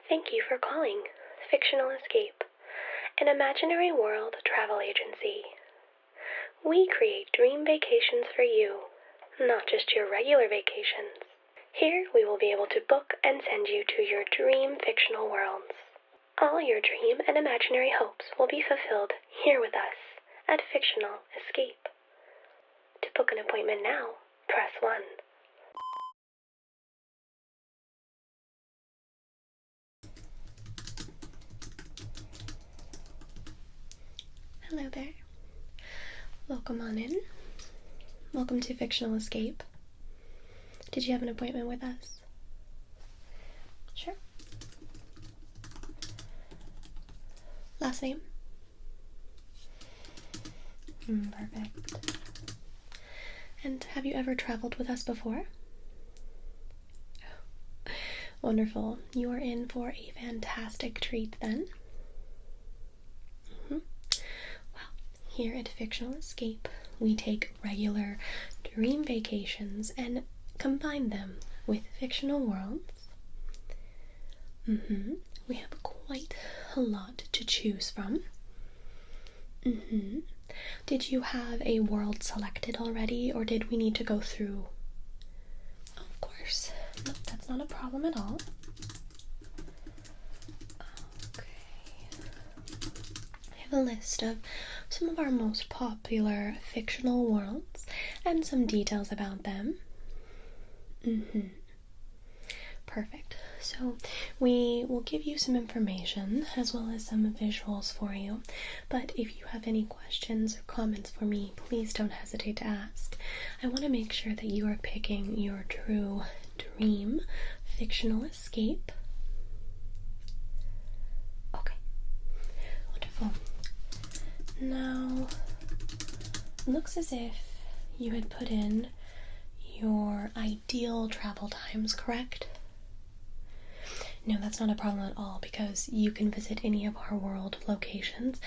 Thank you for calling Fictional Escape, an imaginary world travel agency. We create dream vacations for you, not just your regular vacations. Here we will be able to book and send you to your dream fictional worlds. All your dream and imaginary hopes will be fulfilled here with us at Fictional Escape. To book an appointment now, press 1. Hello there. Welcome on in. Welcome to Fictional Escape. Did you have an appointment with us? Sure. Last name? Perfect. And have you ever traveled with us before? Oh, wonderful. You are in for a fantastic treat then. Well, here at Fictional Escape, we take regular dream vacations and combine them with fictional worlds. We have quite a lot to choose from. Did you have a world selected already, or did we need to go through? Of course. No, that's not a problem at all. Okay. I have a list of some of our most popular fictional worlds and some details about them. Perfect. So we will give you some information as well as some visuals for you, but if you have any questions or comments for me, please don't hesitate to ask. I want to make sure that you are picking your true dream fictional escape. Okay, wonderful. Now, looks as if you had put in your ideal travel times, correct? No, that's not a problem at all, because you can visit any of our world locations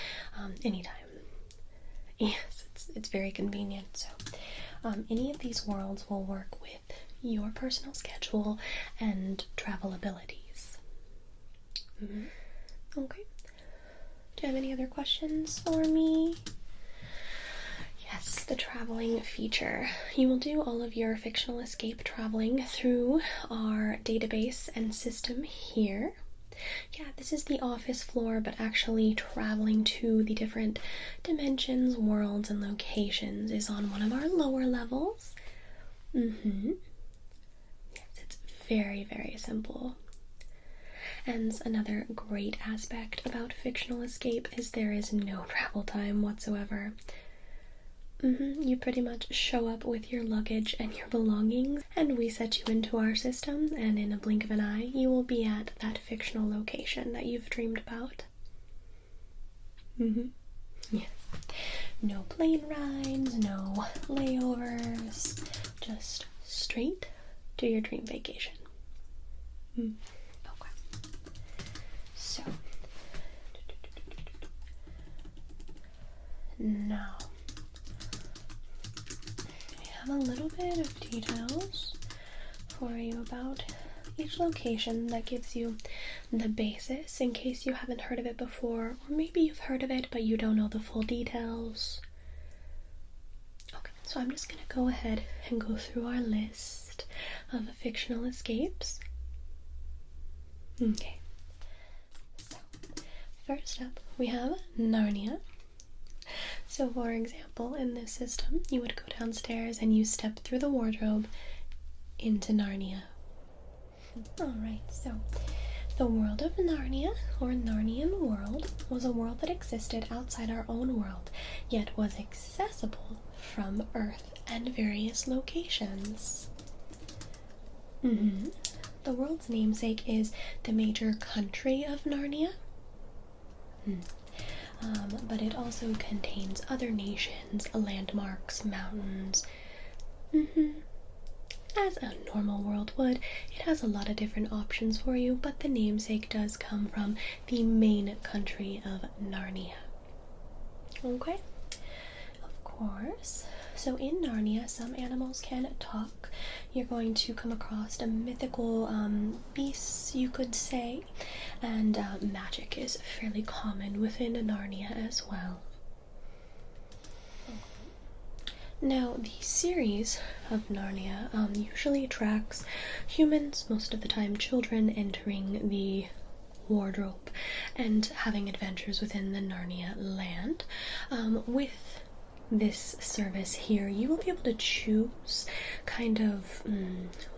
anytime. Yes, it's very convenient. So any of these worlds will work with your personal schedule and travel abilities. Okay. Do you have any other questions for me? Yes, the traveling feature. You will do all of your fictional escape traveling through our database and system here. Yeah, this is the office floor, but actually traveling to the different dimensions, worlds, and locations is on one of our lower levels. Yes, it's very, very simple. And another great aspect about fictional escape is there is no travel time whatsoever. You pretty much show up with your luggage and your belongings, and we set you into our system, and in a blink of an eye, you will be at that fictional location that you've dreamed about. Yes. No plane rides, no layovers, just straight to your dream vacation. Okay. So, now, I have a little bit of details for you about each location that gives you the basis in case you haven't heard of it before, or maybe you've heard of it but you don't know the full details. Okay, so I'm just going to go ahead and go through our list of fictional escapes. Okay, so first up we have Narnia. So for example, in this system, you would go downstairs and you step through the wardrobe into Narnia. Alright, so the world of Narnia, or Narnian world, was a world that existed outside our own world, yet was accessible from Earth and various locations. The world's namesake is the major country of Narnia. But it also contains other nations, landmarks, mountains. As a normal world would, it has a lot of different options for you, but the namesake does come from the main country of Narnia. Okay? Of course. So in Narnia, some animals can talk. You're going to come across a mythical beasts, you could say, and magic is fairly common within Narnia as well. Now, the series of Narnia usually attracts humans, most of the time children, entering the wardrobe and having adventures within the Narnia land. With this service here, you will be able to choose kind of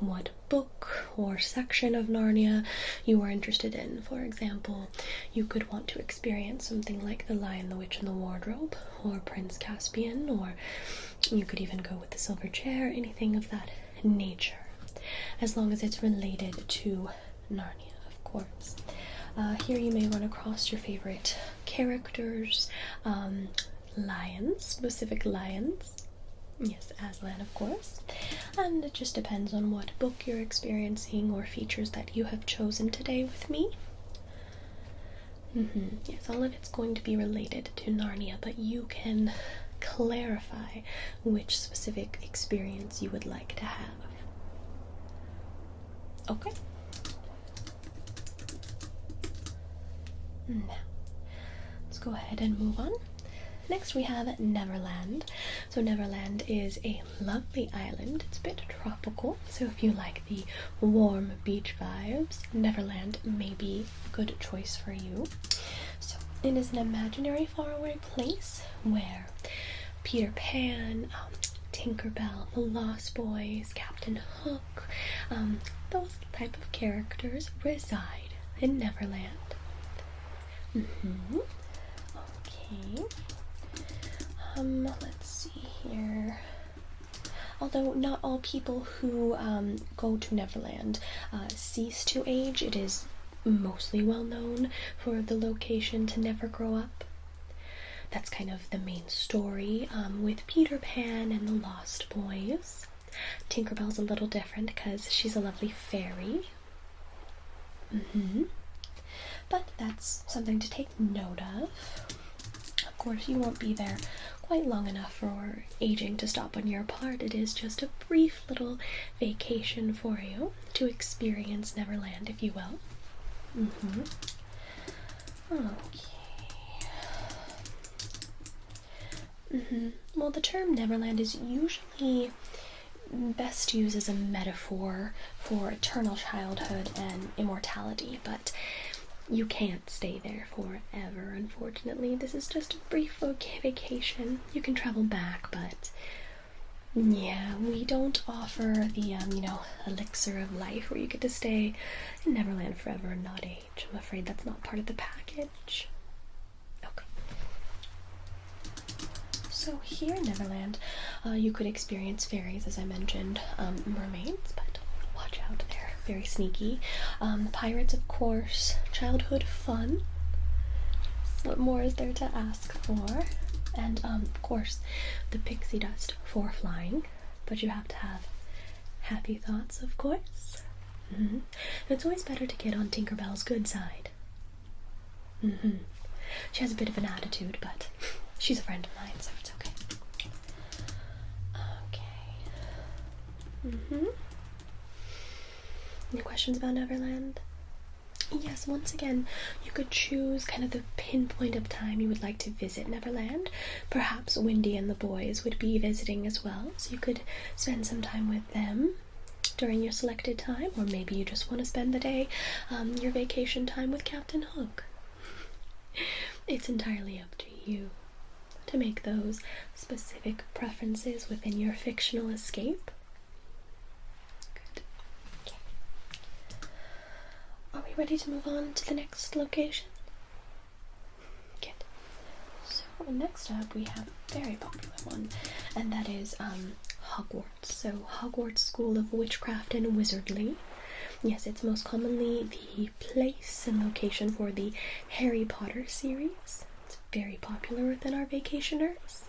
what book or section of Narnia you are interested in. For example, you could want to experience something like The Lion, the Witch, and the Wardrobe, or Prince Caspian, or you could even go with the Silver Chair, anything of that nature, as long as it's related to Narnia, of course. Here you may run across your favorite characters, lions, specific lions. Yes, Aslan, of course. And it just depends on what book you're experiencing or features that you have chosen today with me. Yes, all of it's going to be related to Narnia, but you can clarify which specific experience you would like to have. Okay. Now, let's go ahead and move on. Next we have Neverland. So Neverland is a lovely island. It's a bit tropical, so if you like the warm beach vibes, Neverland may be a good choice for you. So it is an imaginary faraway place where Peter Pan, Tinkerbell, the Lost Boys, Captain Hook, those type of characters reside in Neverland. Okay. Let's see here. Although not all people who go to Neverland cease to age, it is mostly well known for the location to never grow up. That's kind of the main story with Peter Pan and the Lost Boys. Tinkerbell's a little different because she's a lovely fairy. But that's something to take note of. Of course, you won't be there quite long enough for aging to stop on your part. It is just a brief little vacation for you to experience Neverland, if you will. Okay. Well, the term Neverland is usually best used as a metaphor for eternal childhood and immortality, but you can't stay there forever, unfortunately. This is just a brief vacation. You can travel back, but yeah, we don't offer the, elixir of life where you get to stay in Neverland forever and not age. I'm afraid that's not part of the package. Okay. So here in Neverland, you could experience fairies, as I mentioned, mermaids, but watch out, they're very sneaky. Pirates, of course, childhood fun. What more is there to ask for? And of course, the pixie dust for flying, but you have to have happy thoughts, of course. It's always better to get on Tinkerbell's good side. She has a bit of an attitude, but she's a friend of mine, so it's okay. Any questions about Neverland? Yes, once again, you could choose kind of the pinpoint of time you would like to visit Neverland. Perhaps Wendy and the boys would be visiting as well, so you could spend some time with them during your selected time, or maybe you just want to spend the day, your vacation time with Captain Hook. It's entirely up to you to make those specific preferences within your fictional escape. Are we ready to move on to the next location? Good. So next up we have a very popular one, and that is Hogwarts. So Hogwarts School of Witchcraft and Wizardry. Yes, it's most commonly the place and location for the Harry Potter series. It's very popular within our vacationers.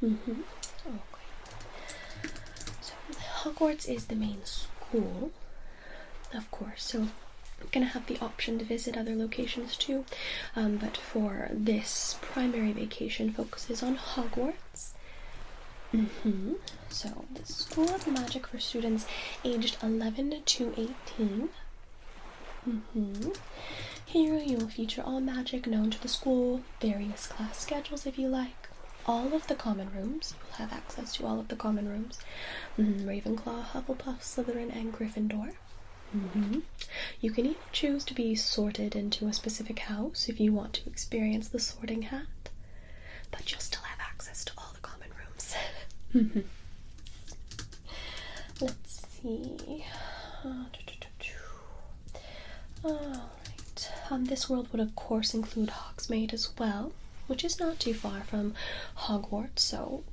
Okay. So Hogwarts is the main school, of course, so I'm going to have the option to visit other locations too, but for this primary vacation focuses on Hogwarts. So, the School of Magic for students aged 11 to 18. Here you'll feature all magic known to the school, various class schedules if you like, all of the common rooms. You'll have access to all of the common rooms. Ravenclaw, Hufflepuff, Slytherin, and Gryffindor. You can even choose to be sorted into a specific house if you want to experience the sorting hat, but you'll still have access to all the common rooms. Let's see. Alright. This world would of course include Hogsmeade as well, which is not too far from Hogwarts, so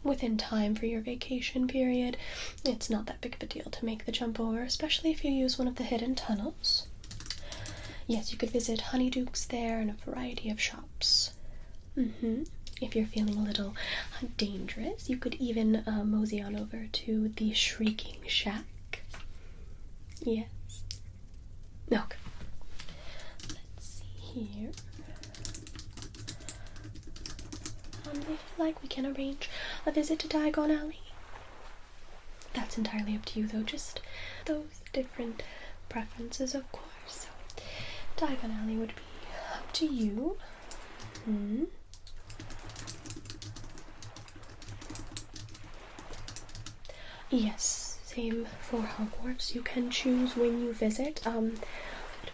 within time for your vacation period, it's not that big of a deal to make the jump over, especially if you use one of the hidden tunnels. Yes, you could visit Honeydukes there and a variety of shops. If you're feeling a little dangerous, you could even mosey on over to the Shrieking Shack. Yes. Okay. Let's see here. If you like, we can arrange a visit to Diagon Alley. That's entirely up to you, though. Just those different preferences, of course. So, Diagon Alley would be up to you. Yes, same for Hogwarts. You can choose when you visit. I would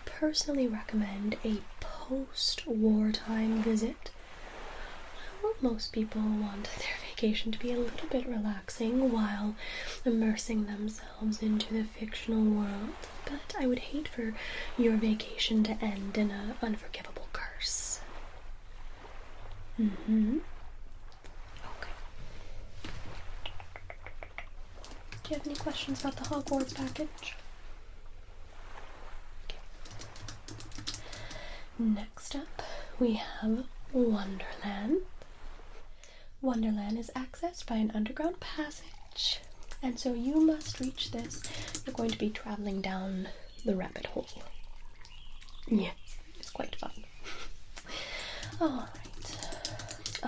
personally recommend a post-wartime visit. Well, most people want their vacation to be a little bit relaxing while immersing themselves into the fictional world, but I would hate for your vacation to end in an unforgivable curse. Okay. Do you have any questions about the Hogwarts package? Okay. Next up, we have Wonderland. Wonderland is accessed by an underground passage, and so you must reach this. You're going to be traveling down the rabbit hole. Yes, it's quite fun. Alright.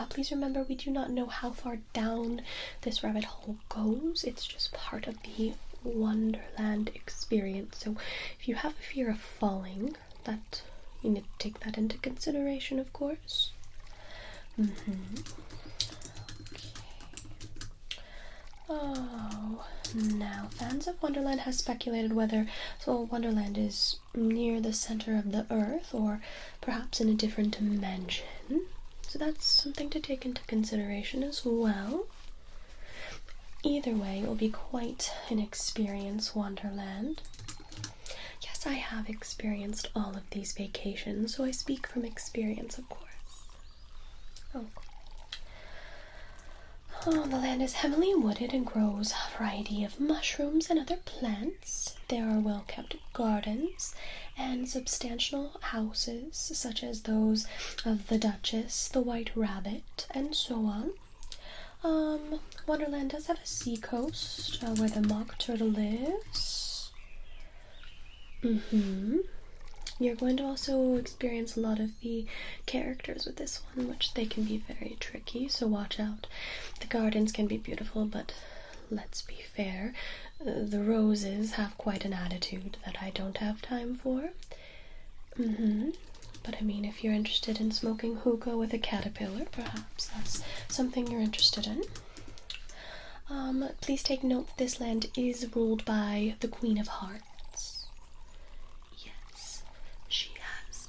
Please remember, we do not know how far down this rabbit hole goes. It's just part of the Wonderland experience. So if you have a fear of falling, that you need to take that into consideration, of course. Oh, now fans of Wonderland have speculated whether Wonderland is near the center of the earth or perhaps in a different dimension. So that's something to take into consideration as well. Either way, it will be quite an experience, Wonderland. Yes, I have experienced all of these vacations, so I speak from experience, of course. The land is heavily wooded and grows a variety of mushrooms and other plants. There are well-kept gardens and substantial houses, such as those of the Duchess, the White Rabbit, and so on. Wonderland does have a sea coast where the mock turtle lives. You're going to also experience a lot of the characters with this one, which they can be very tricky, so watch out. The gardens can be beautiful, but let's be fair, the roses have quite an attitude that I don't have time for. But I mean, if you're interested in smoking hookah with a caterpillar, perhaps that's something you're interested in. Please take note that this land is ruled by the Queen of Hearts. Yes, she has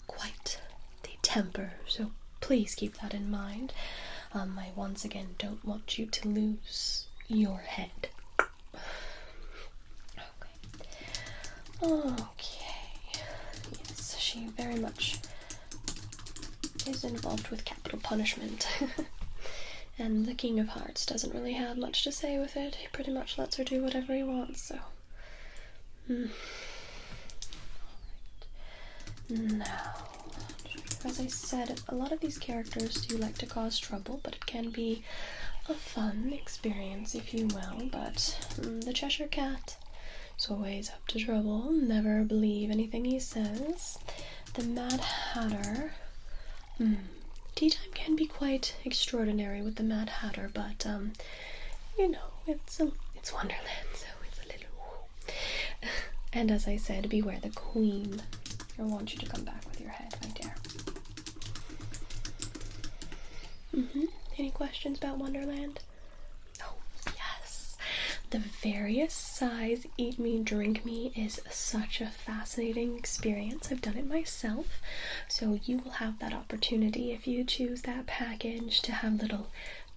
quite the temper, so please keep that in mind. I once again don't want you to lose your head. Okay. Yes, she very much is involved with capital punishment. And the King of Hearts doesn't really have much to say with it. He pretty much lets her do whatever he wants, so. Alright. Now, as I said, a lot of these characters do like to cause trouble, but it can be a fun experience, if you will. But the Cheshire Cat is always up to trouble. Never believe anything he says. The Mad Hatter, tea time can be quite extraordinary with the Mad Hatter, but, you know, it's Wonderland, so it's a little... And as I said, beware the Queen. I want you to come back with your head, my dear. Any questions about Wonderland? Oh, yes. The various size Eat Me, Drink Me is such a fascinating experience. I've done it myself, so you will have that opportunity if you choose that package to have little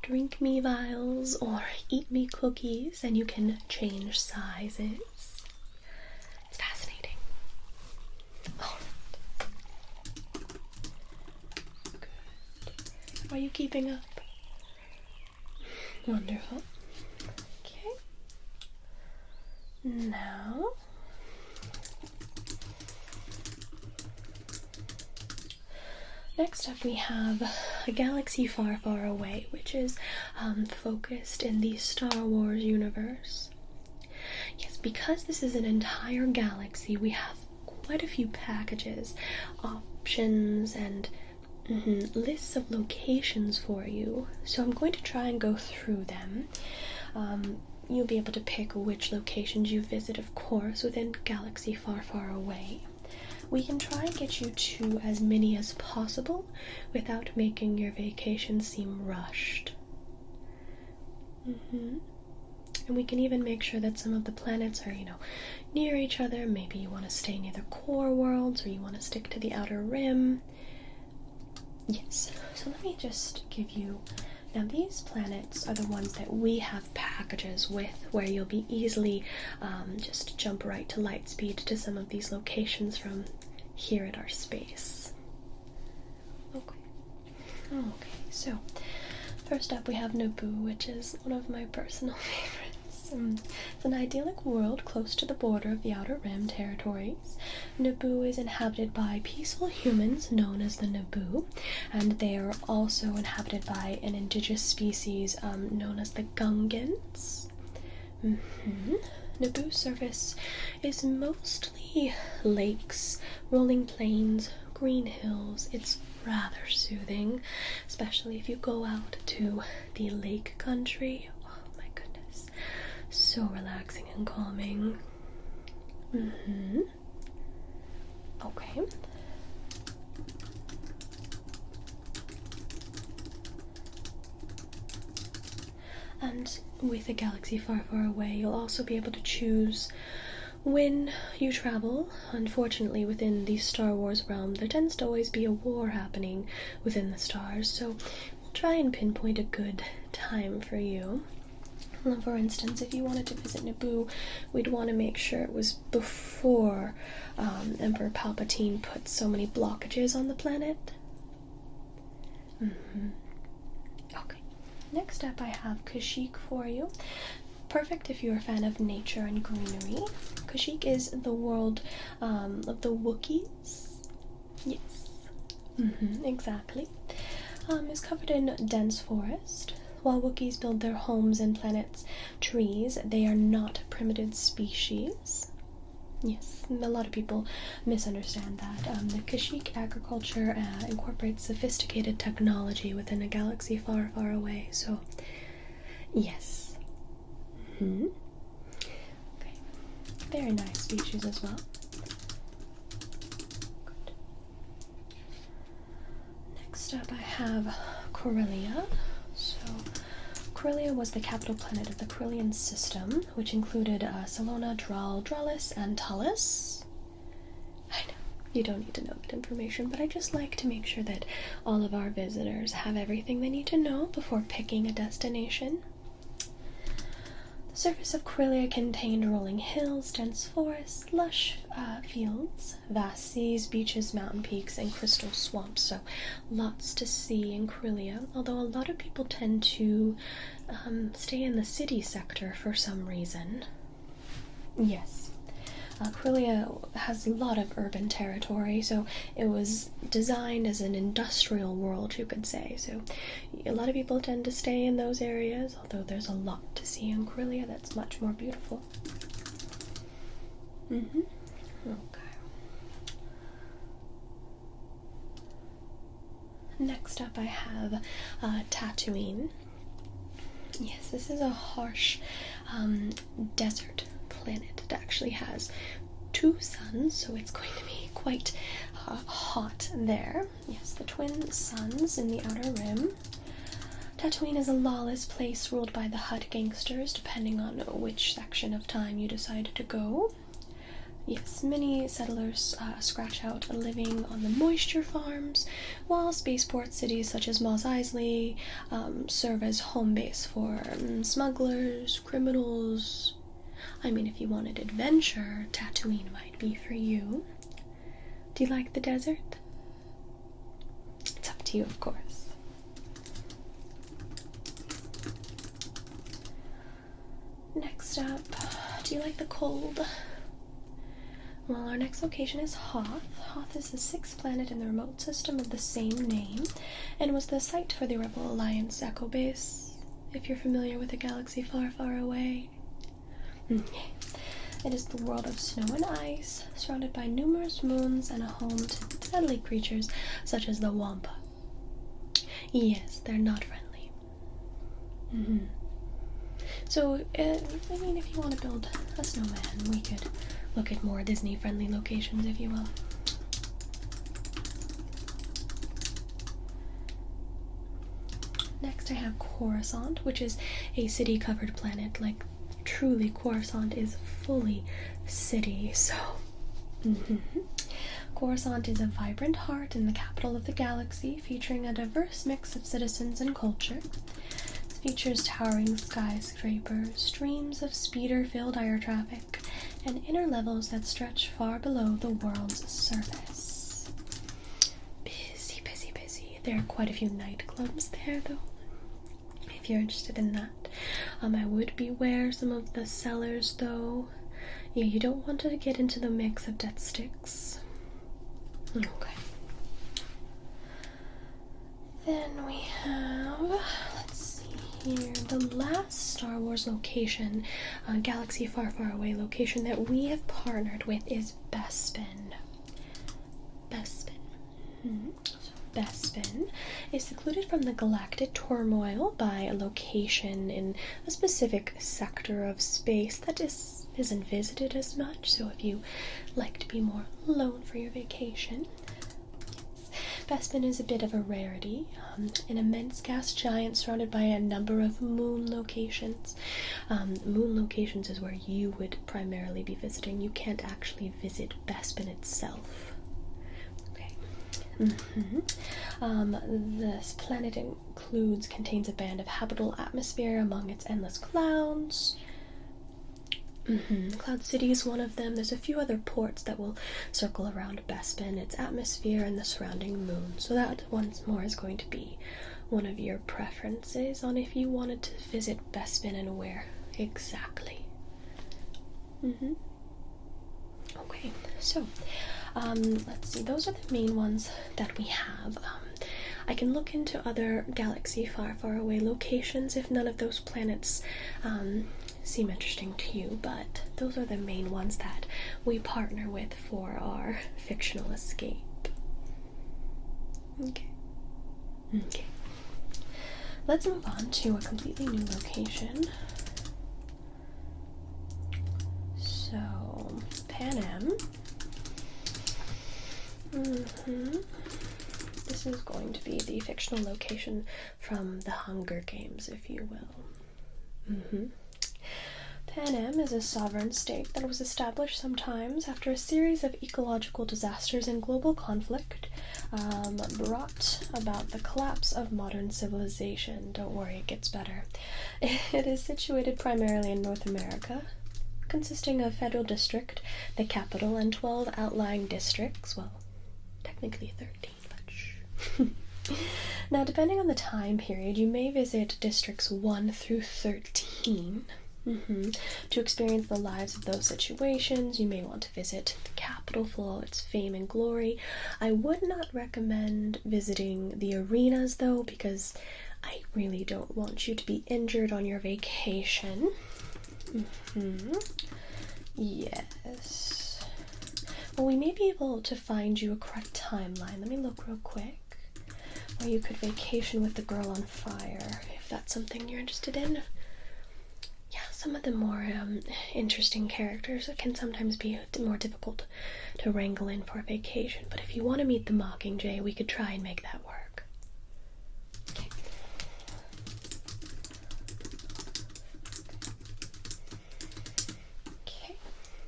Drink Me vials or Eat Me cookies, and you can change sizes. It's fascinating. All right. Good. Are you keeping up? Wonderful. Okay. Now, next up we have A Galaxy Far, Far Away, which is focused in the Star Wars universe. Yes, because this is an entire galaxy, we have quite a few packages, options, and lists of locations for you. So I'm going to try and go through them. You'll be able to pick which locations you visit, of course, within Galaxy Far, Far Away. We can try and get you to as many as possible without making your vacation seem rushed. And we can even make sure that some of the planets are, near each other. Maybe you want to stay near the core worlds, or you want to stick to the outer rim. Yes, so let me just give you... Now these planets are the ones that we have packages with, where you'll be easily just jump right to light speed to some of these locations from here at our space. Okay, so first up we have Naboo, which is one of my personal favorites. It's an idyllic world close to the border of the Outer Rim territories. Naboo is inhabited by peaceful humans known as the Naboo, and they are also inhabited by an indigenous species known as the Gungans. Naboo's surface is mostly lakes, rolling plains, green hills. It's rather soothing, especially if you go out to the lake country. So relaxing and calming. Okay. And with A Galaxy Far, Far Away, you'll also be able to choose when you travel. Unfortunately, within the Star Wars realm, there tends to always be a war happening within the stars, so we'll try and pinpoint a good time for you. For instance, if you wanted to visit Naboo, we'd want to make sure it was before Emperor Palpatine put so many blockages on the planet. Okay, next up I have Kashyyyk for you. Perfect if you're a fan of nature and greenery. Kashyyyk is the world of the Wookiees. Yes, exactly. It's covered in dense forest. While Wookiees build their homes and planets' trees, they are not primitive species. Yes, a lot of people misunderstand that. The Kashyyyk agriculture incorporates sophisticated technology within a galaxy far, far away, so yes. Okay, very nice species as well. Good. Next up I have Cornelia. So, Cornelia was the capital planet of the Corellian system, which included Salona, Dral, Dralis, and Talus. I know, you don't need to know that information, but I just like to make sure that all of our visitors have everything they need to know before picking a destination. The surface of Cornelia contained rolling hills, dense forests, lush fields, vast seas, beaches, mountain peaks, and crystal swamps, so lots to see in Cornelia, although a lot of people tend to stay in the city sector for some reason. Yes. Cornelia has a lot of urban territory, so it was designed as an industrial world, you could say. So a lot of people tend to stay in those areas, although there's a lot to see in Cornelia that's much more beautiful. Okay. next up I have Tatooine. Yes, this is a harsh desert planet. It actually has 2 suns, so it's going to be quite hot there. Yes, the twin suns in the outer rim. Tatooine is a lawless place ruled by the Hutt gangsters, depending on which section of time you decide to go. Yes, many settlers scratch out a living on the moisture farms, while spaceport cities such as Mos Eisley serve as home base for smugglers, criminals. I mean, if you wanted adventure, Tatooine might be for you. Do you like the desert? It's up to you, of course. Next up, do you like the cold? Well, our next location is Hoth. Hoth is the 6th planet in the remote system of the same name, and was the site for the Rebel Alliance Echo Base, if you're familiar with a galaxy far, far away. It is the world of snow and ice, surrounded by numerous moons and a home to deadly creatures such as the Wampa. Yes, they're not friendly. So, I mean, if you want to build a snowman, we could look at more Disney-friendly locations, if you will. Next I have Coruscant, which is a city-covered planet. Like, truly, Coruscant is fully city, so... Coruscant is a vibrant heart in the capital of the galaxy, featuring a diverse mix of citizens and culture. It features towering skyscrapers, streams of speeder-filled air traffic, and inner levels that stretch far below the world's surface. Busy, busy, busy. There are quite a few nightclubs there, though, if you're interested in that. I would beware some of the sellers, though. Yeah, you don't want to get into the mix of death sticks. Okay. Then we have, let's see here, the last Star Wars location, galaxy far, far away location that we have partnered with is Besten. So Besten is secluded from the galactic turmoil by a location in a specific sector of space that isn't visited as much, so if you like to be more alone for your vacation. Besten is a bit of a rarity, an immense gas giant surrounded by a number of moon locations. Moon locations is where you would primarily be visiting. You can't actually visit Besten itself. Okay. This planet contains a band of habitable atmosphere among its endless clouds. Cloud City is one of them. There's a few other ports that will circle around Besten, its atmosphere, and the surrounding moon. So that, once more, is going to be one of your preferences on if you wanted to visit Besten and where exactly. Okay, so, let's see. Those are the main ones that we have. I can look into other galaxy far, far away locations if none of those planets, seem interesting to you, but those are the main ones that we partner with for our fictional escape. Okay. Let's move on to a completely new location. So, Panem. This is going to be the fictional location from the Hunger Games, if you will. Panem is a sovereign state that was established sometimes after a series of ecological disasters and global conflict brought about the collapse of modern civilization. Don't worry, it gets better. It is situated primarily in North America, consisting of Federal District, the capital, and 12 outlying districts. Well, technically 13, but shh. Now, depending on the time period, you may visit districts 1 through 13. To experience the lives of those situations, you may want to visit the capital for all its fame and glory. I would not recommend visiting the arenas, though, because I really don't want you to be injured on your vacation. Yes. Well, we may be able to find you a correct timeline. Let me look real quick. Or you could vacation with the Girl on Fire, if that's something you're interested in. Yeah, some of the more interesting characters can sometimes be more difficult to wrangle in for a vacation, but if you want to meet the Mockingjay, we could try and make that work. Okay. Okay.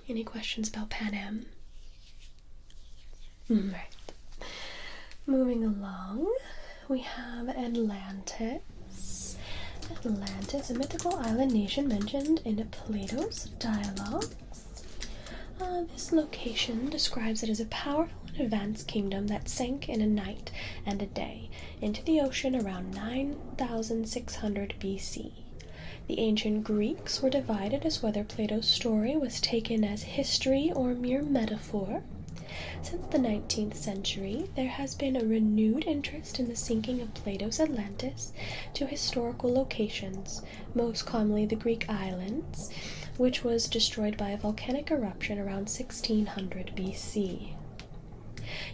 Any questions about Panem? Right. Moving along, we have Atlantis. Atlantis, a mythical island nation mentioned in Plato's dialogues. This location describes it as a powerful and advanced kingdom that sank in a night and a day into the ocean around 9600 BC. The ancient Greeks were divided as whether Plato's story was taken as history or mere metaphor. Since the 19th century, there has been a renewed interest in the sinking of Plato's Atlantis to historical locations, most commonly the Greek islands, which was destroyed by a volcanic eruption around 1600 BC.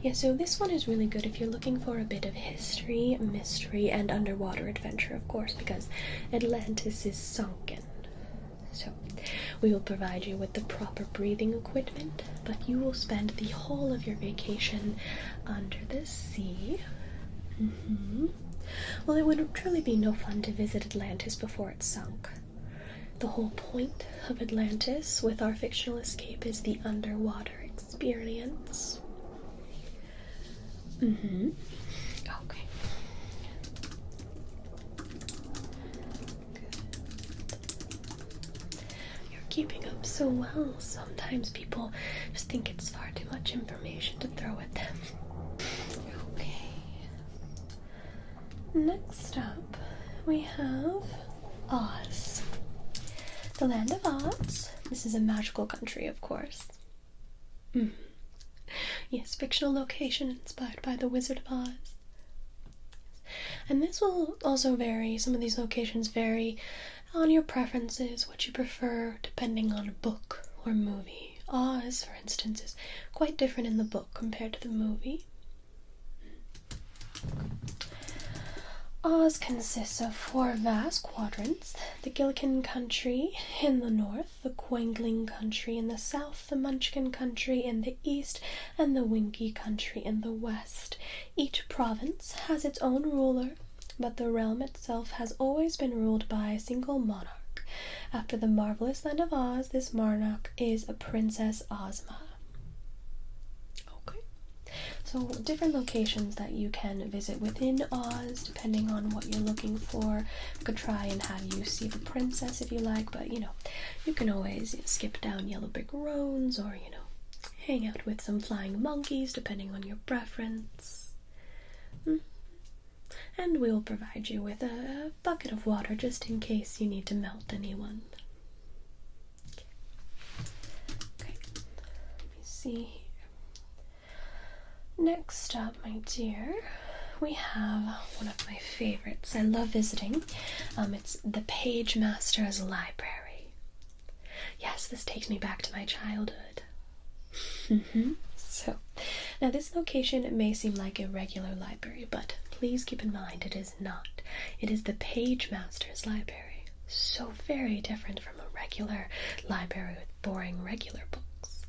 Yeah, so this one is really good if you're looking for a bit of history, mystery, and underwater adventure, of course, because Atlantis is sunken. So, we will provide you with the proper breathing equipment, but you will spend the whole of your vacation under the sea. Well, it would truly be no fun to visit Atlantis before it sunk. The whole point of Atlantis with our fictional escape is the underwater experience. Okay. Keeping up so well. Sometimes people just think it's far too much information to throw at them. Okay. Next up, we have Oz. The land of Oz. This is a magical country, of course. Yes, fictional location inspired by the Wizard of Oz. And this will also vary. Some of these locations vary on your preferences, what you prefer, depending on a book or movie. Oz, for instance, is quite different in the book compared to the movie. Oz consists of 4 vast quadrants: the Gillikin country in the north, the Quangling country in the south, the Munchkin country in the east, and the Winkie country in the west. Each province has its own ruler, but the realm itself has always been ruled by a single monarch. After the marvelous land of Oz, this monarch is a Princess Ozma. Okay. So different locations that you can visit within Oz, depending on what you're looking for. I could try and have you see the princess if you like, but you can always skip down Yellow Brick Roads or, hang out with some flying monkeys, depending on your preference. And we'll provide you with a bucket of water just in case you need to melt anyone. Okay, let me see here. Next up, my dear, we have one of my favorites. I love visiting. It's the Page Master's Library. Yes, this takes me back to my childhood. So, now this location may seem like a regular library, but please keep in mind it is not. It is the Page Master's Library. So very different from a regular library with boring regular books.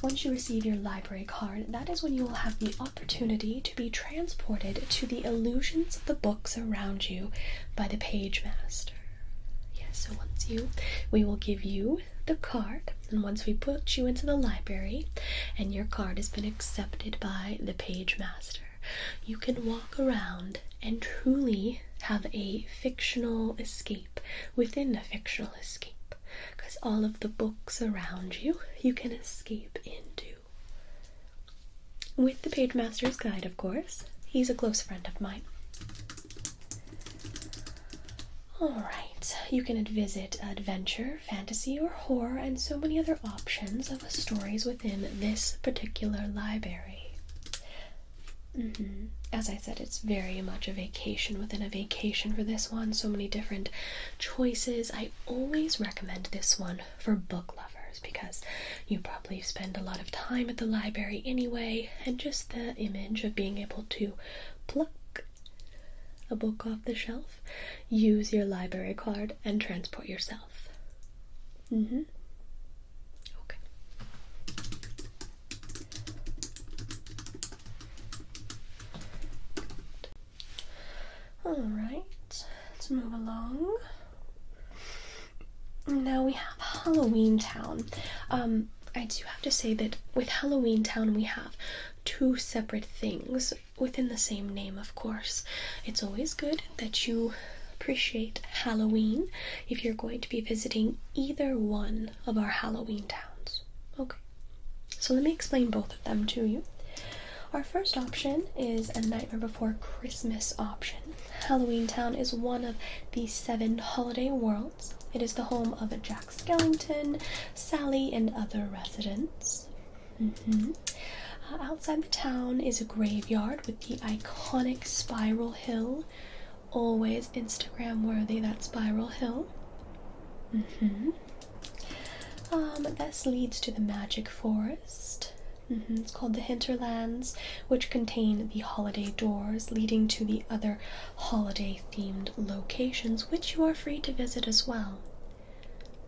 Once you receive your library card, that is when you will have the opportunity to be transported to the illusions of the books around you by the Page Master. Yes, so we will give you the card, and once we put you into the library and your card has been accepted by the Page Master, you can walk around and truly have a fictional escape within a fictional escape, because all of the books around you can escape into. With the Page Master's guide, of course. He's a close friend of mine. Alright, you can visit adventure, fantasy, or horror, and so many other options of stories within this particular library. As I said, it's very much a vacation within a vacation for this one. So many different choices. I always recommend this one for book lovers. doors because you probably spend a lot of time at the library anyway, and just the image of being able to pluck a book off the shelf, use your library card, and transport yourself. Okay. Alright, let's move along. Now we have Halloween Town. I do have to say that with Halloween Town we have two separate things within the same name, of course. It's always good that you appreciate Halloween if you're going to be visiting either one of our Halloween towns. Okay, so let me explain both of them to you. Our first option is a Nightmare Before Christmas option. Halloween Town is one of the 7 holiday worlds. It is the home of Jack Skellington, Sally, and other residents. Outside the town is a graveyard with the iconic Spiral Hill. Always Instagram worthy, that Spiral Hill. This leads to the Magic Forest. It's called the Hinterlands, which contain the holiday doors leading to the other holiday-themed locations, which you are free to visit as well.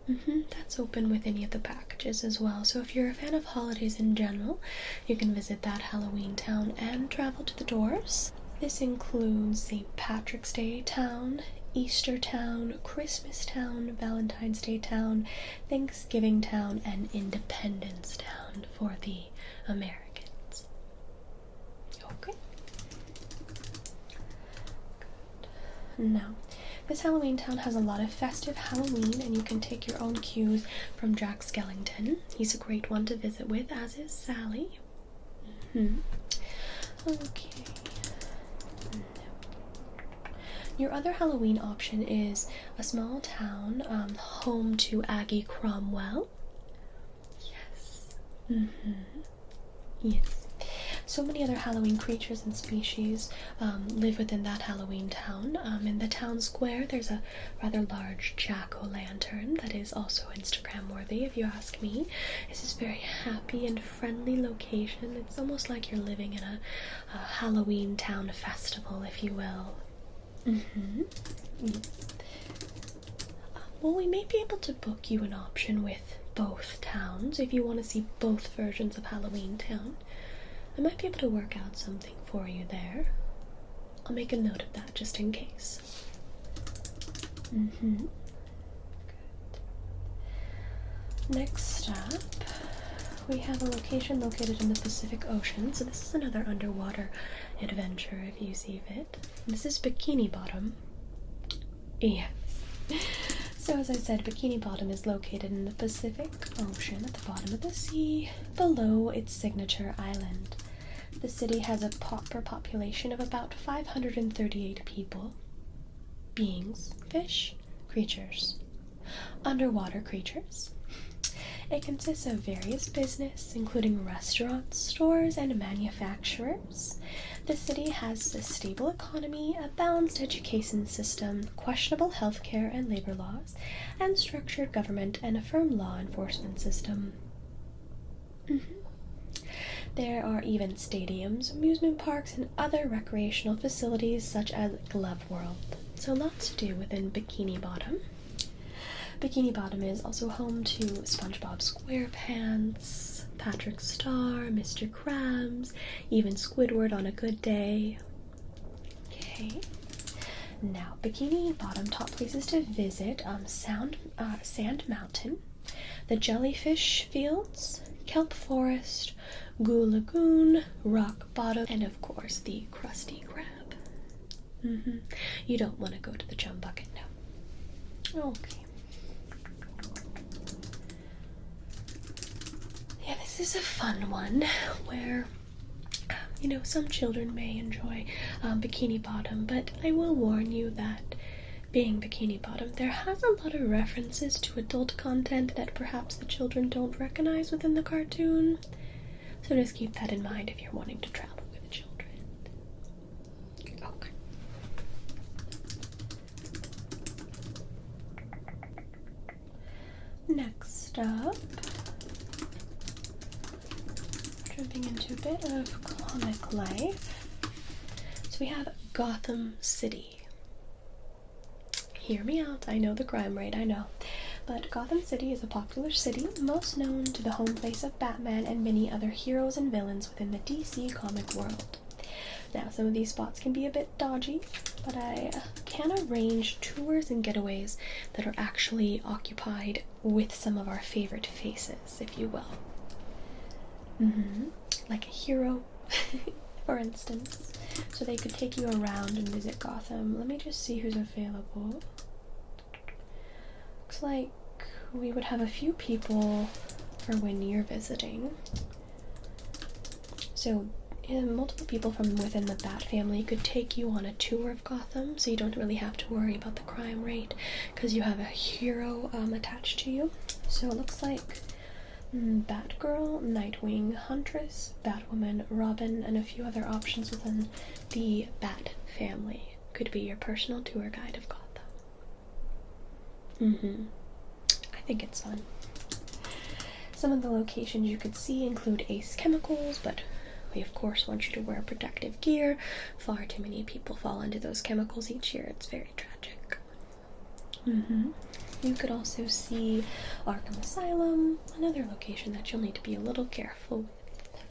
That's open with any of the packages as well, so if you're a fan of holidays in general, you can visit that Halloween Town and travel to the doors. This includes St. Patrick's Day Town, Easter Town, Christmas Town, Valentine's Day Town, Thanksgiving Town, and Independence Town for the Americans. Okay. Good. Now, this Halloween Town has a lot of festive Halloween, and you can take your own cues from Jack Skellington. He's a great one to visit with, as is Sally. Okay. Your other Halloween option is a small town, home to Aggie Cromwell. Yes. Yes. So many other Halloween creatures and species live within that Halloween town. In the town square, there's a rather large jack-o'-lantern that is also Instagram worthy, if you ask me. It's this very happy and friendly location. It's almost like you're living in a Halloween town festival, if you will. Yes. Well, we may be able to book you an option with both towns if you want to see both versions of Halloween Town. I might be able to work out something for you there. I'll make a note of that just in case. Good. Next up, we have a location located in the Pacific Ocean, so this is another underwater adventure if you see fit. This is Bikini Bottom. Yes. So as I said, Bikini Bottom is located in the Pacific Ocean at the bottom of the sea, below its signature island. The city has a proper population of about 538 people, beings, fish, creatures, underwater creatures. It consists of various business, including restaurants, stores, and manufacturers. The city has a stable economy, a balanced education system, questionable healthcare and labor laws, and structured government and a firm law enforcement system. There are even stadiums, amusement parks, and other recreational facilities such as Glove World. So lots to do within Bikini Bottom. Bikini Bottom is also home to SpongeBob SquarePants, Patrick Star, Mr. Krabs, even Squidward on a good day. Okay. Now, Bikini Bottom top places to visit: Sand Mountain, the Jellyfish Fields, Kelp Forest, Goo Lagoon, Rock Bottom, and of course the Krusty Krab. You don't want to go to the Chum Bucket now. Okay. Yeah, this is a fun one where, some children may enjoy Bikini Bottom, but I will warn you that being Bikini Bottom, there has a lot of references to adult content that perhaps the children don't recognize within the cartoon. So just keep that in mind if you're wanting to travel with children. Okay. Next up, jumping into a bit of comic life. So we have Gotham City. Hear me out, I know the crime rate, I know. But Gotham City is a popular city, most known to the home place of Batman and many other heroes and villains within the DC comic world. Now, some of these spots can be a bit dodgy, but I can arrange tours and getaways that are actually occupied with some of our favorite faces, if you will. Like a hero, for instance. So they could take you around and visit Gotham. Let me just see who's available. Looks like we would have a few people for when you're visiting. So multiple people from within the Bat family could take you on a tour of Gotham, so you don't really have to worry about the crime rate because you have a hero attached to you. So it looks like Batgirl, Nightwing, Huntress, Batwoman, Robin, and a few other options within the Bat family could be your personal tour guide of Gotham. I think it's fun. Some of the locations you could see include Ace Chemicals, but we of course want you to wear protective gear. Far too many people fall into those chemicals each year. It's very tragic. You could also see Arkham Asylum, another location that you'll need to be a little careful with.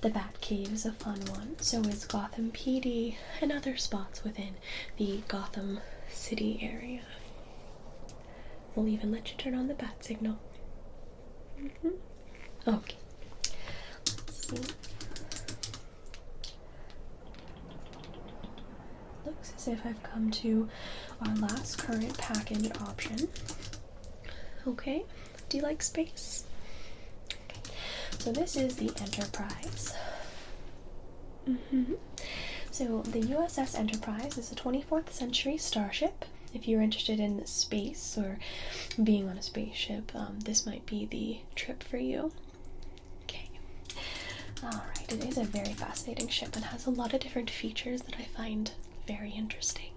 The Batcave is a fun one, so is Gotham PD and other spots within the Gotham City area. We'll even let you turn on the bat signal. Okay. Let's see. Looks as if I've come to our last current package option. Okay, do you like space? Okay, so this is the Enterprise. So the USS Enterprise is a 24th century starship. If you're interested in space or being on a spaceship, this might be the trip for you. Okay. Alright, it is a very fascinating ship and has a lot of different features that I find very interesting.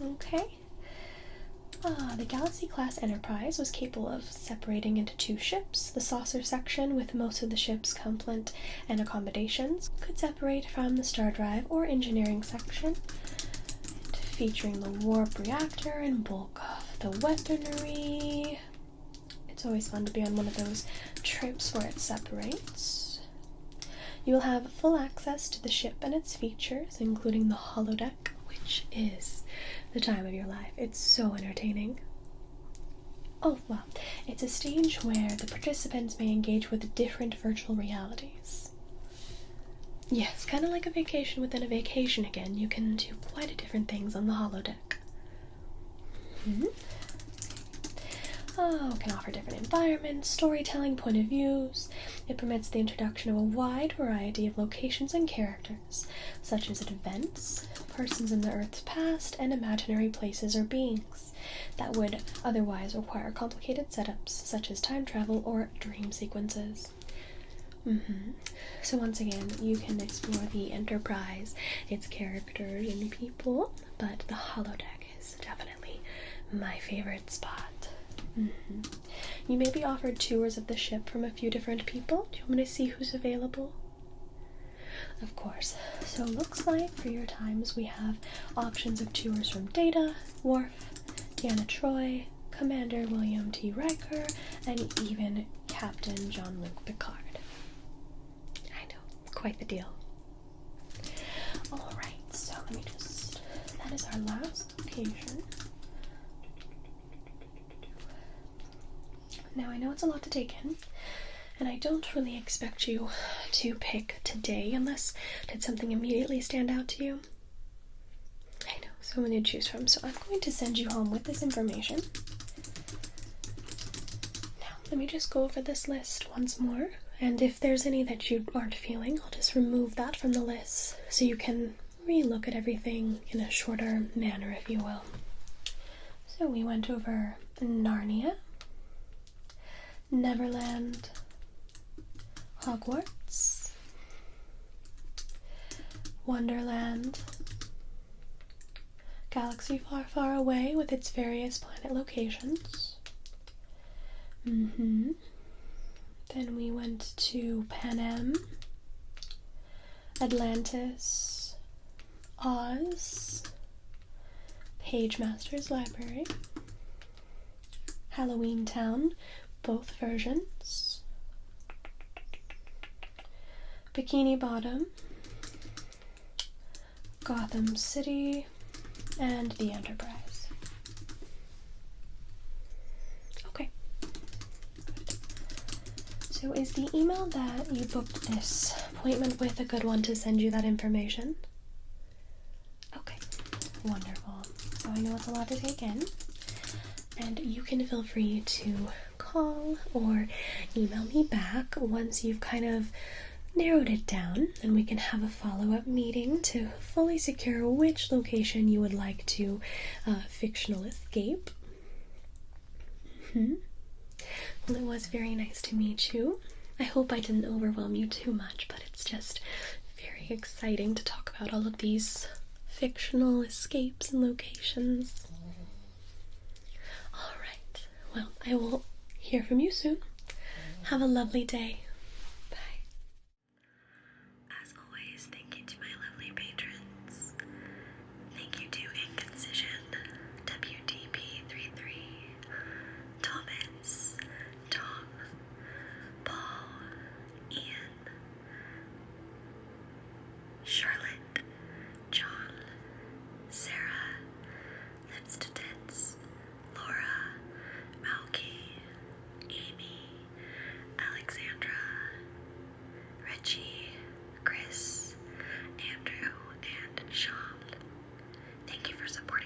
Okay. The Galaxy-class Enterprise was capable of separating into two ships. The saucer section, with most of the ship's complement and accommodations, could separate from the star drive or engineering section, featuring the warp reactor and bulk of the weaponry. It's always fun to be on one of those trips where it separates. You'll have full access to the ship and its features, including the holodeck, which is the time of your life. It's so entertaining. Oh, well, it's a stage where the participants may engage with different virtual realities. Yes, kind of like a vacation within a vacation again. You can do quite a different things on the holodeck. It can offer different environments, storytelling, point of views. It permits the introduction of a wide variety of locations and characters, such as events, persons in the Earth's past, and imaginary places or beings that would otherwise require complicated setups, such as time travel or dream sequences. So once again, you can explore the Enterprise, its characters and people, but the holodeck is definitely my favorite spot. You may be offered tours of the ship from a few different people. Do you want me to see who's available? Of course. So it looks like for your times we have options of tours from Data, Worf, Deanna Troi, Commander William T. Riker, and even Captain Jean-Luc Picard. I know, quite the deal. Alright, so let me just... that is our last location. Now, I know it's a lot to take in, and I don't really expect you to pick today unless did something immediately stand out to you. I know, so many to choose from, so I'm going to send you home with this information. Now, let me just go over this list once more, and if there's any that you aren't feeling, I'll just remove that from the list so you can re-look at everything in a shorter manner, if you will. So we went over Narnia, Neverland, Hogwarts, Wonderland, Galaxy Far, Far Away with its various planet locations, Then we went to Panem, Atlantis, Oz, Page Master's Library, Halloween Town, both versions, Bikini Bottom, Gotham City, and the Enterprise. Okay. Good. So is the email that you booked this appointment with a good one to send you that information? Okay. Wonderful. So I know it's a lot to take in. And you can feel free to call or email me back once you've kind of narrowed it down, and we can have a follow-up meeting to fully secure which location you would like to fictional escape. Well, it was very nice to meet you. I hope I didn't overwhelm you too much, but it's just very exciting to talk about all of these fictional escapes and locations. Alright, well, I will hear from you soon. Have a lovely day. Thank you to my lovely patrons. Thank you to Incision, WDP33, Thomas, Tom, Paul, Ian, Charlotte, John, Sarah, Lips to Tits, Laura, Malky, Amy, Alexandra, Richie, Chris, Andrew, and Sean. Thank you for supporting